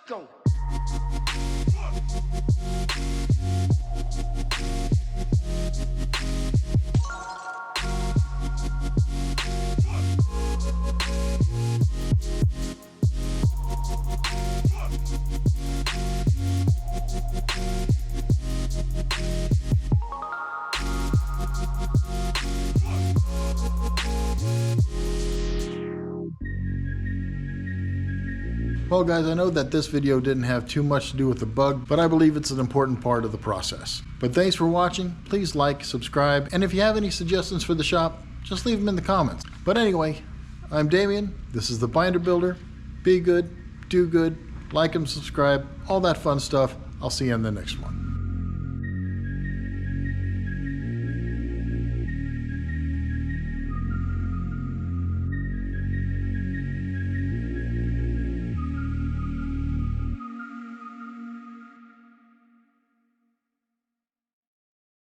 Go. Well guys, I know that this video didn't have too much to do with the bug, but I believe it's an important part of the process. But thanks for watching. Please like, subscribe, and if you have any suggestions for the shop, just leave them in the comments. But anyway, I'm Damien. This is the Binder Builder. Be good, do good, like and subscribe, all that fun stuff. I'll see you in the next one.